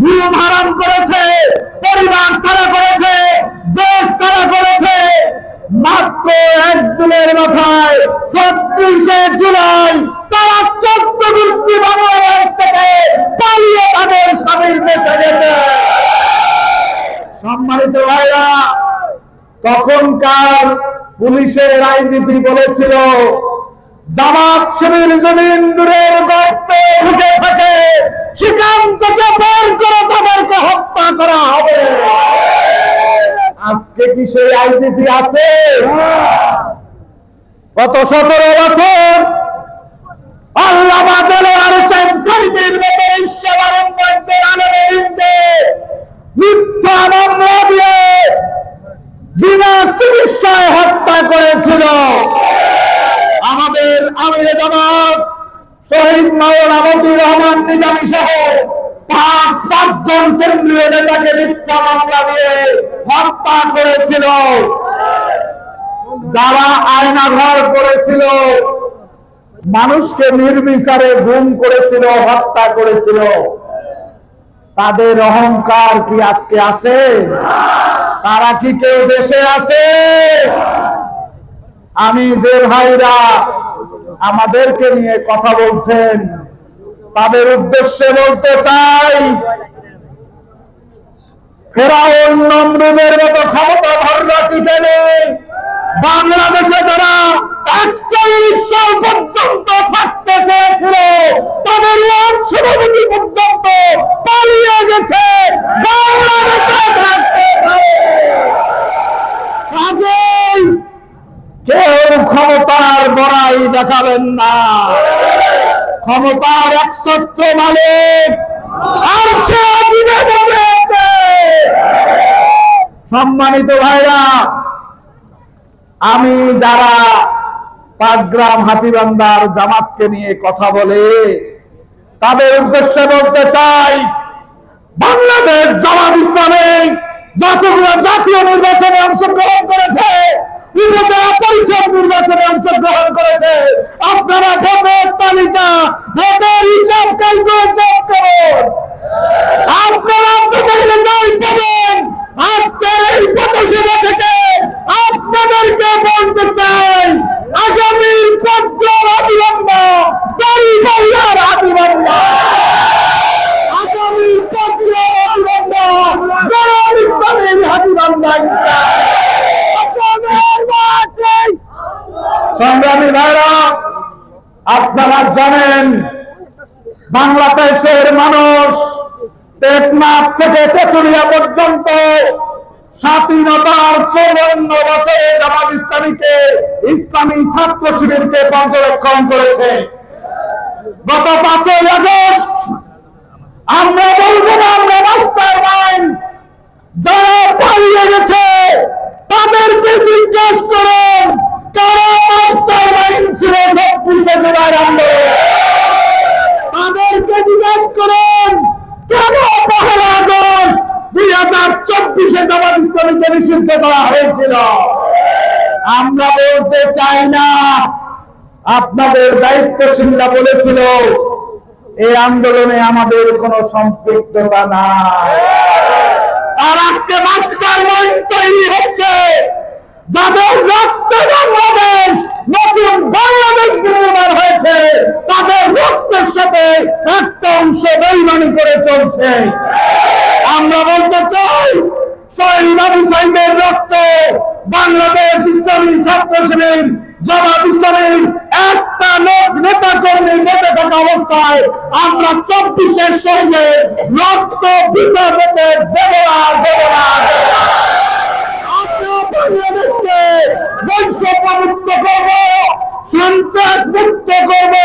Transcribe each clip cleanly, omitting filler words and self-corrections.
ঘুম হারাম করেছে, পরিবার ছাড়া করেছে, দেশ ছাড়া করেছে। মাত্র একদিনের মাথায় ৩৬শে জুলাই তারা ১৪ গোষ্ঠী বাংলাদেশ থেকে পালিয়ে তাদের স্বামীর দেশে গেছে। সম্মানিত ভাইরা, তখনকার পুলিশের আইজিপি বলেছিল, জামাত শিবির যদি ইন্দুরের গর্তে ঢুকে থাকে সেখান থেকে বের করে তাদেরকে হত্যা করা হবে। আজকে কি সেই আইজিপি আছে? গত ১৭ বছর আল্লামা দেলোয়ার হোসেন শরীফের মতো বিশ্ববরেণ্যের আলেমকে মিথ্যা মামলা দিয়ে বিনা চিকিৎসায় হত্যা করেছিল। আমাদের আমিরে জামাত শহীদ মাওলানা মতিউর রহমান নিজামী সহ পাঁচজন কেন্দ্রীয় নেতাকে মিথ্যা মামলা দিয়ে হত্যা করেছিল। যারা আয়নাঘর করেছিল, মানুষকে নির্বিচারে গুম করেছিল, হত্যা করেছিল, তাদের অহংকার কি আজকে আছে? তারা কি কেউ দেশে আছে? আমি যে ভাইরা আমাদেরকে নিয়ে কথা বলছেন তাদের উদ্দেশ্যে বলতে চাই, ফেরাউন নমরুদের মতো ক্ষমতা ধররা টিকে নেই। বাংলাদেশে যারা ৪১ সাল পর্যন্ত থাকতে চেয়েছিল তাদের সভাপতি পর্যন্ত পালিয়ে গেছে। বাংলাদেশে থাকতে কাজেই কেউ ক্ষমতার বড়াই দেখাবেন না। ক্ষমতার একছত্র মালিক আর সে জীবে বসে আছে। সম্মানিত ভাইরা, আমি যারা পাটগ্রাম হাতীবান্ধার জামাতকে নিয়ে কথা বলে তাদের উদ্দেশ্যে বলতে চাই, বাংলাদেশ জামাত ইসলামী জাতীয় নির্বাচনে অংশগ্রহণ করেছে, উপজেলা পরিষদ নির্বাচনে অংশগ্রহণ করেছে। আপনারা ভোটের তালিকা, ভোটের হিসাব ক্যালকুলেশন করুন। আপনারা আপনাদের রেজাল্ট পাবেন। আজকের এই পথসভা থেকে আপনাদেরকে বলতে চাই, আগামী পর্যায়ের হাতীবান্ধা, দাঁড়িপাল্লার হাতীবান্ধা, আগামী পর্যায়ের হাতীবান্ধা, যারা ইসলামের হাতীবান্ধা। সংগ্রামী ভাইরা, আপনারা জানেন বাংলাদেশের মানুষ টেকনাফ থেকে তেতুলিয়া পর্যন্ত স্বাধীনতার ৫৪ বছরে জামাত ইসলামীকে, ইসলামী ছাত্র শিবিরকে পর্যবেক্ষণ করেছে। গত ৫ই আগস্ট আমরা বলবো না আমরা মাস্টার মাইন্ড, যারা পালিয়ে গেছে তাদেরকে জিজ্ঞেস করুন কারা মাস্টার মাইন্ড ছিল ৩৬শে জুলাইয়ের আন্দোলনে। তাদেরকে জিজ্ঞেস করুন কেন ১লা আগস্ট ২০২৪-এ জামাত ইসলামীকে নিষিদ্ধ করা হয়েছিল। আমরা বলতে চাই না, আপনাদের দায়িত্বশীলরা বলেছিল এই আন্দোলনে আমাদের কোনো সম্পৃক্ততা নাই। আর আজকে মাস্টার মাইন্ড তৈরি হচ্ছে, যাদের রক্তে বাংলাদেশ, নতুন বাংলাদেশ নির্মাণ হয়েছে, তাদের রক্তের সাথে একটা অংশ বেইমানি করে চলছে। আমরা বলতে চাই, শহীদ আবু সাঈদের রক্তে বাংলাদেশ ইসলামী ছাত্র শিবির, জামাত ইসলামীর একটা লোক নেতা কর্মী বেঁচে থাকা অবস্থায় আমরা ২৪-এর সঙ্গে রক্ত বিতা যেতে দেব না, দেব না। বাংলাদেশকে বৈষম্য মুক্ত করব, সন্ত্রাস মুক্ত করব,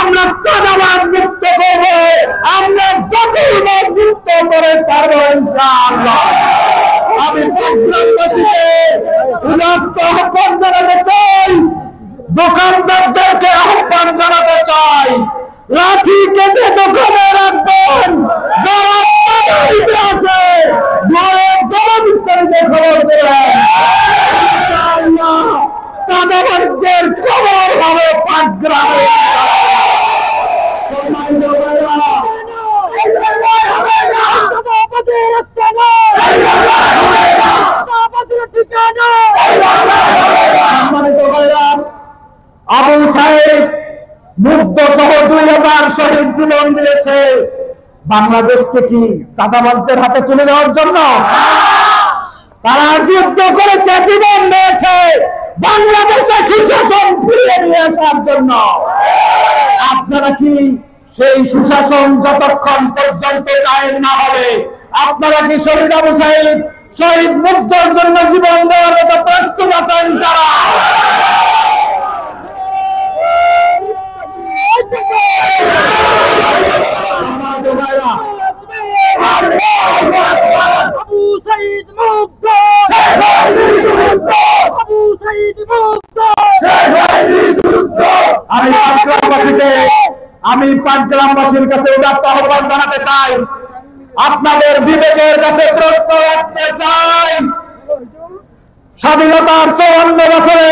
আমরা চাঁদাবাজ মুক্ত করব, আমরা দখলবাজ মুক্ত করে ছাড়ব ইনশাআল্লাহ। আমি বাংলাদেশিকে উদাত্ত আহ্বান জানাতে চাই, দোকানদারদেরকে আহ্বান জানাতে চাই, লাঠি কেটে দোকানে রাখবেন। যারা আছে জামাত ইসলামীকে খবর দেবেন, চাঁদাবাজদের খবর হবে পাটগ্রামে। 2000 শহীদ জীবন দিয়েছে বাংলাদেশকে কি চাঁদাবাজদের হাতে তুলে দেওয়ার জন্য? তারা যুদ্ধ করেছে, জীবন দিয়েছে বাংলাদেশে সুশাসন ফিরিয়ে নিয়ে আসার জন্য। আপনারা কি সেই সুশাসন যতক্ষণ পর্যন্ত কায়েম না হবে, আপনারা কি শহীদ আবু সাঈদ, শহীদ মুগ্ধর জন্য জীবন দেওয়ার মতো প্রস্তুত আছেন? তারা আমি পাটগ্রামবাসীর কাছে উদাত্ত আহ্বান জানাতে চাই, আপনাদের বিবেকের কাছে প্রশ্ন রাখতে চাই। স্বাধীনতার 54 বছরে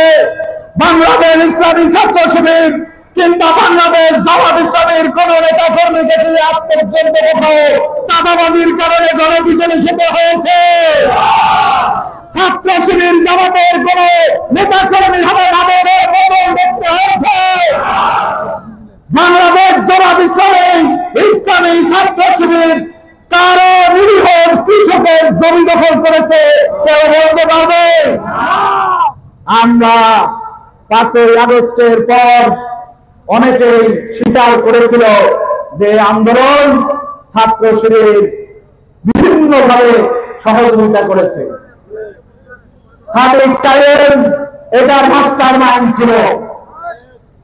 বাংলাদেশ ইসলামী ছাত্র শিবির কিংবা বাংলাদেশ জামাত ইসলামীর কোন নেতা কর্মীকে দিয়ে আজ পর্যন্ত কোথাও চাঁদাবাজির কারণে গণপিটুনি খেতে হয়েছে? ছাত্র শিবির জামাতের কোন নেতা কর্মীর হাতে মাদকের বোতল দেখতে হয়েছে? বাংলাদেশ জামাত ইসলামী ছাত্র শিবির কারো নিরীহ কৃষকের জমি দখল করেছে কেউ বলতে পারবে? আমরা 5ই আগস্টের পর অনেকেই স্বীকার করেছিল যে আন্দোলন ছাত্র শিবির বিভিন্নভাবে সহযোগিতা করেছে। সাদিক কায়েম এটার মাস্টার মাইন্ড ছিল।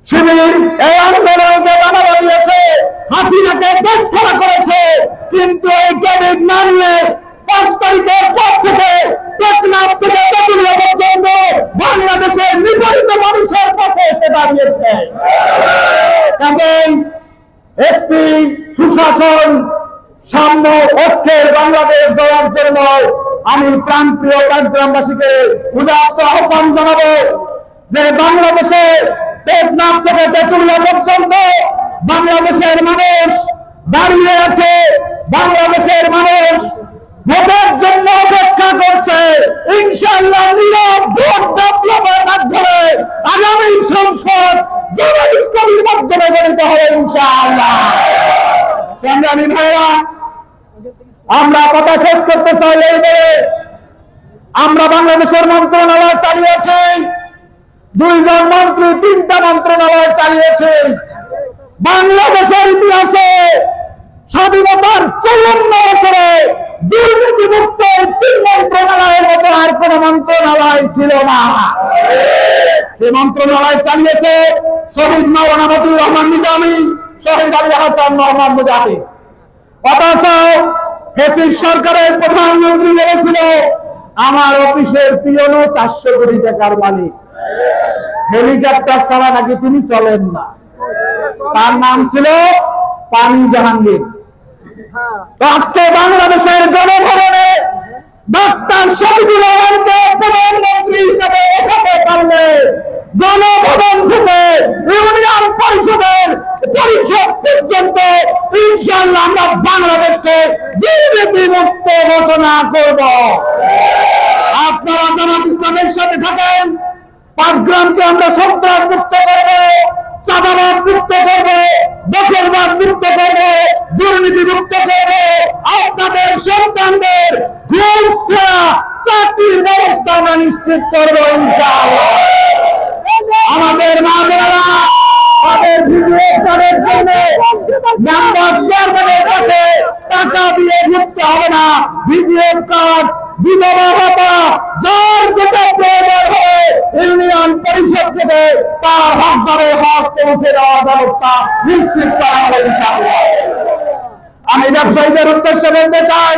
শিবির এই আন্দোলনকে বাধা দিয়েছে, হাসিনাকে দেশছাড়া করেছে, কিন্তু এই ক্যাবিনেট না নিয়ে 5 তারিখের পর থেকে টেকনাফ থেকে তেঁতুলিয়া পর্যন্ত বাংলাদেশের নিপীড়িত মানুষের পাশে এসে দাঁড়িয়েছে। কাজেই একটি সুশাসন সাম্য ঐক্যের বাংলাদেশ গড়ার জন্য আমি প্রাণপ্রিয় পাটগ্রামবাসীকে উদাত্ত আহ্বান জানাবো যে বাংলাদেশে টেকনাফ থেকে তেঁতুলিয়া পর্যন্ত বাংলাদেশের মানুষ দাঁড়িয়ে আছে। বাংলাদেশের মানুষ ভোটের জন্য অপেক্ষা করছে। ইনশাআল্লাহ নীরব ভোট বিপ্লবের মাধ্যমে আগামী সংসদ জামাত ইসলামীর মাধ্যমে গঠিত হবে ইনশাআল্লাহ। সংগ্রামী ভাইরা, আমরা কথা শেষ করতে চাই এই বলে আমরা বাংলাদেশের মন্ত্রণালয় চালিয়েছি, 2 জন মন্ত্রী 3টা মন্ত্রণালয় চালিয়েছে। বাংলাদেশের ইতিহাসে স্বাধীনতার 54 বছরে দুর্নীতিমুক্ত 3 মন্ত্রণালয়ের মতো আর কোন মন্ত্রণালয় ছিল না। সে মন্ত্রণালয় চালিয়েছে শহীদ মাওলানা মতিউর রহমান নিজামী, শহীদ আলী হাসান মোহাম্মদ মুজাহিদ। অথচ ফ্যাসিস্ট সরকারের প্রধানমন্ত্রী বলেছিল আমার অফিসের পিয়নও 400 কোটি টাকার মালিক, হেলিকপ্টার ছাড়া নাকি তিনি চলেন না। তার নাম ছিল পানি জাহাঙ্গীর। আজকে বাংলাদেশের গণভবনে ডাক্তার শফিকুর রহমানকে প্রধানমন্ত্রী হিসেবে বসাতে পারলে গণভবন থেকে ইউনিয়ন পরিষদের পরিষদ পর্যন্ত ইনশাআল্লাহ আমরা বাংলাদেশকে দুর্নীতিমুক্ত ঘোষণা করব। আপনারা জামাত ইসলামের সাথে থাকেন, পাটগ্রামকে আমরা সন্ত্রাস মুক্ত করব, চাঁদাবাজ মুক্ত করব, দখলবাজ মুক্ত করব, দুর্নীতি মুক্ত করব। আপনাদের সন্তানদের ঘুষ ছাড়া চাকরির ব্যবস্থা আমরা নিশ্চিত করব ইনশাআল্লাহ। আমাদের মা বোনেরা তাদের ভিডিও কার্ডের জন্য নাম্বার চেয়ারম্যানের কাছে টাকা দিয়ে যুক্ত হবে না। ভিজিএফ কার্ড, বিধবা ভাতা, যার যেটা প্রয়োজন হবে ইউনিয়ন পরিষদ থেকে তার হকদারে হক পৌঁছে দেওয়ার ব্যবস্থা নিশ্চিত করা হবে ইনশাআল্লাহ। আমি ব্যবসায়ীদের উদ্দেশ্যে বলতে চাই,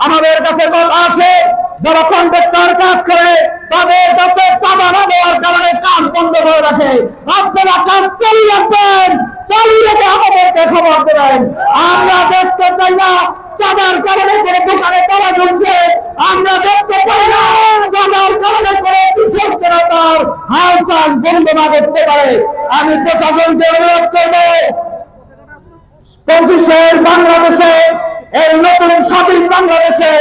আমাদের কাছে কথা আসে যারা কন্ট্রাক্টর কাজ করে তাদের কাছে চাঁদা না দেওয়ার কারণে কাজ বন্ধ করে রাখে। আপনারা কাজ চালিয়ে রাখবেন, চালিয়ে রেখে আমাদেরকে খবর দেবেন। আমরা দেখতে চাই না চাঁদার কারণে করে দোকানে তালা ঝুলছে, আমরা দেখতে চাই না চাঁদার কারণে করে কৃষক জনতার হাল চাষ বন্ধ না করতে পারে। আমি প্রশাসনকে অনুরোধ করব 25-এর বাংলাদেশে, এই নতুন স্বাধীন বাংলাদেশে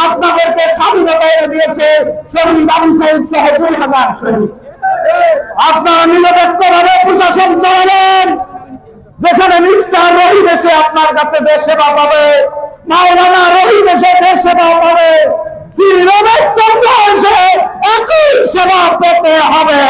আপনাদেরকে স্বাধীনতা এনে দিয়েছে শহীদ আবু সাঈদ সহ 2000 শহীদ। আপনারা নিরপেক্ষ ভাবে প্রশাসন চালাবেন, যেখানে এসে আপনার কাছে যে সেবা পাবে, মাওলানা রহিম এসে যে সেবা পাবে, শ্রী রমেশ চন্দ্র এসে একই সেবা পেতে হবে।